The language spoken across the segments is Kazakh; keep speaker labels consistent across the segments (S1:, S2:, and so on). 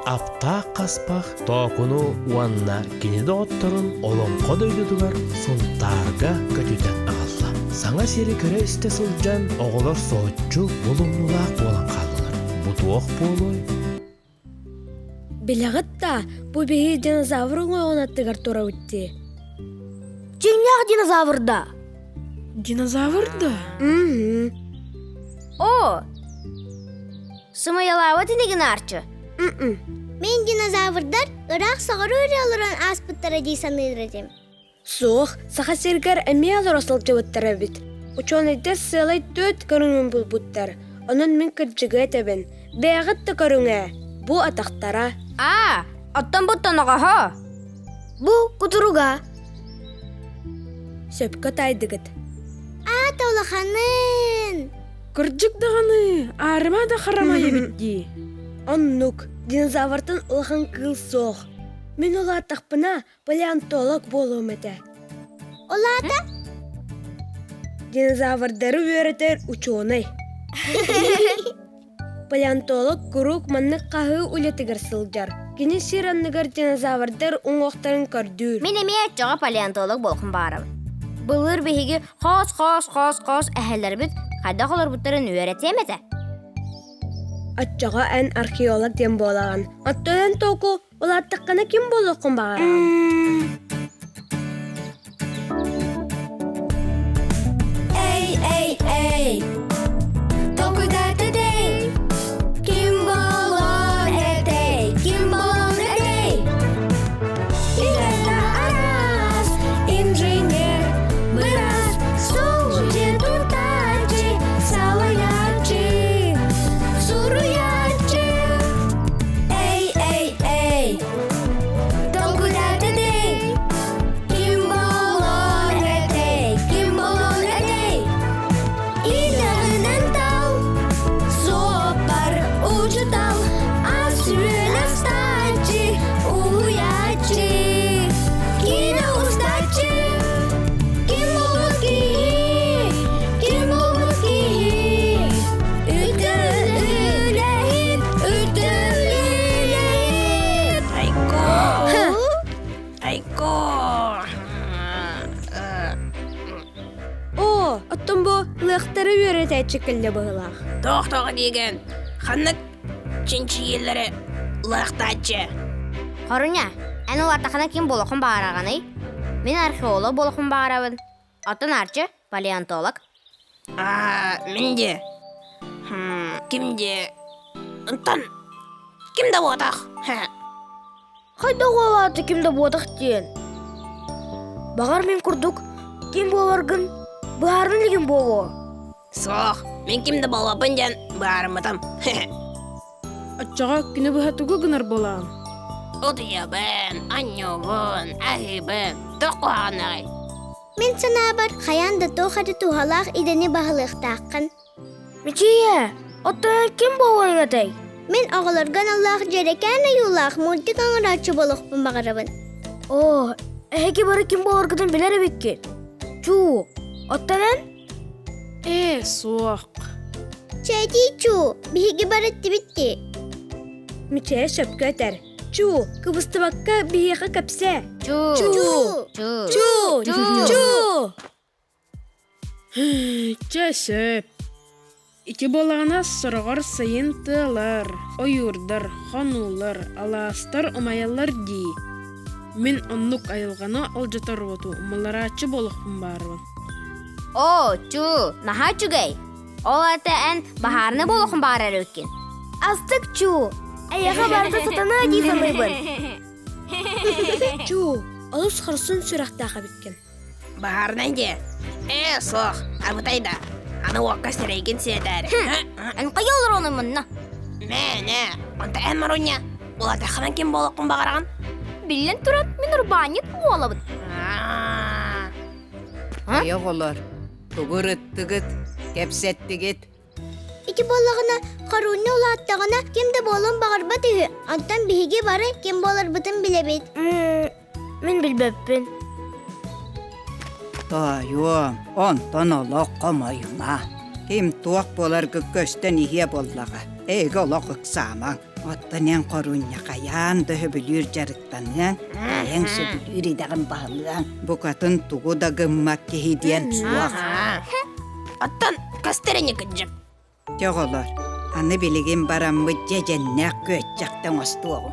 S1: апта қаспақ тоқыну уанна кенеді отторын олонқо дөйдудугар сунтарга көтүтен ағалла. Саңа сері көрі істе сылжан оғылар соотчу болунулақ болан қалылар. Бұтуақ болуй.
S2: Белағытта, бұ бейі динозаврын ойғанаттығар тұра өтті.
S3: Жеңнях динозаврда.
S4: Динозаврда?
S3: О! Сымаялава тінеген арчы.
S5: Мен динозаврдар ырак сағыры өрелерін аспыттары дейсан едім.
S2: Соқ, сақа сергер әме алыр осыл жауыттары бит. Ученыйда сылай төт көріңін бұл бұттар. Onun мен кірджігі әтебін. Бәғытты көріңе. Бұ атақтара.
S3: Аттан бұттан ағаға.
S5: Бұ құтыруға.
S2: Сөпкі тайдығыт.
S5: Таулаханын.
S4: Кырджык дағаны, арыма да қарама ебетті.
S2: Оннук, динозавртын ұлған кыл соқ. Мен ола атақпына палеонтолог болуым әті.
S5: Олата?
S2: Динозаврдары өретер ученый. Палеонтолог күрік маннық қағы үлетігір сылжар. Кені сиранныгар динозаврдар ұңғақтарын көрдүр.
S3: Мен еме әтчіға палеонтолог болқын барым. Бұлыр бейге қос әхелер біт, қайда қолыр бұттарын өретемеді.
S2: Атчаға ән археолог дем болаған. Аттодан току, ол аттыққаны кем болуқын бағараған?
S3: Эй, току дәтедей, кем болуын әдей, кем болуын әдей. Иләді арас, инженер, біраз, сол же тұтачы, салаячы, суруячы. Эй, току дәтедей, кем болуын әдей, кем болуын әдей. Иләнен тау, сопар учытал, асүлі стачы, уячы, кино устачы. Кем болуын ки, кем болуын ки, үтілілейін.
S4: Айко!
S2: О, оттон бұ лықтары өретәй чекілді бұғылақ.
S4: Тоқтоғы деген, қанық чинчи елері лақтачы.
S3: Хоруня, ән ол артақына кем болуқын бағарағаны? Мен археолог болуқын бағарабын. Атын арчы, палеонтолог.
S4: Менде. Кімде? Ұнтан, кімді болдақ?
S3: Қайда қолаты кемді бодық ден? Бағар мен күрдік, кем боларғын, бағарын леген болу.
S4: Соқ, мен кімді болапын ден барымытым.
S6: Атчаға күні бұхатуға гынар болам.
S4: Ұдиябын, аннюбын, әхибін, тоқуағанағай.
S5: Мен сана бар қаянды тоқады тухалақ идені бағылықтақын.
S3: Мечие, оттан кем болуын әтей?
S5: Мен оғылырған Аллах жерекәні юлақ мультик аңырачы болықпын бағарабын.
S3: О, әйге бары кем боларғыдан білер бекке. Чу, оттанан?
S6: Соқ.
S5: Чәйді чу, бігі барытты бітті.
S2: Миче сөпкі өтер. Чу, кыбысты баққа бейеға кәпсе.
S6: Чәсіп. Ики болағына сұрғар сайын тылар, ойырдар, ханулар, аластар, омаялар дей. Мен оннук айылғаны ол жатар оту, маларачы болықпын барбын.
S3: О, чу, наха чугай. Ол әті ән бағарны болуқын бағарар өткен.
S5: Астық чу, әйеға барды сатана дейсін ұйбын.
S2: Чу, алыс қырсын сүрақтаға біткен.
S4: Бағарынан де. Соқ, арбытайда. Аны уаққа сірейген сетәрі.
S3: Ән қай олар оны мұнна?
S4: Мәне, онта ән маруня. Ол атақынан кем болықпын бағараған?
S3: Білін тұрат, мен ұрбанет болабын.
S7: Аяғолар, тұғырыттығыт, кәпсеттігіт.
S5: Ики болағына қаруны олаттағына кемді болын бағарба түйі. Антан бігі бары кем болар бұтын білебет.
S3: Мен білбеппін.
S7: Тайым, онтан олақ қамайына. Кем туақ болар көстен ие боллаға. Эйгі олақ ұқсамаң. Оттанен коруння каян да хөбүлүр жарыктанын, эң сөбүлүр идагын баалыан. Бу катын тугу да гыммак кехидиен суак.
S4: Оттон кастерене кыджып.
S7: Жоголор, аны билеген бараммы жеженнак көтчактан остуогу.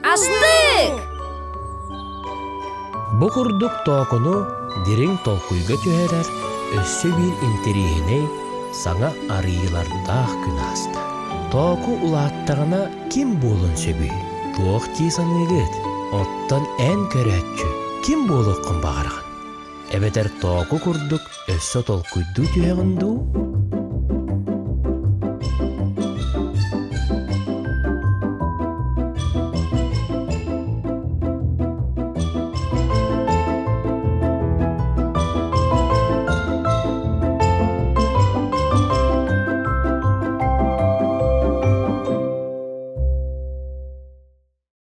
S3: Астык!
S1: Бу курдук тоокуну дириң толкуйга түһэрэр өссө бир интериһиней саңа арыйлардаах күн аста. Тооку улааттагана ким буолун сөбүй? Туох тии саныыгыт. Оттон эн көрөтчү ким буолуккун багарган? Эбетер тооку курдук өссө толкуйду түһэгүндүү?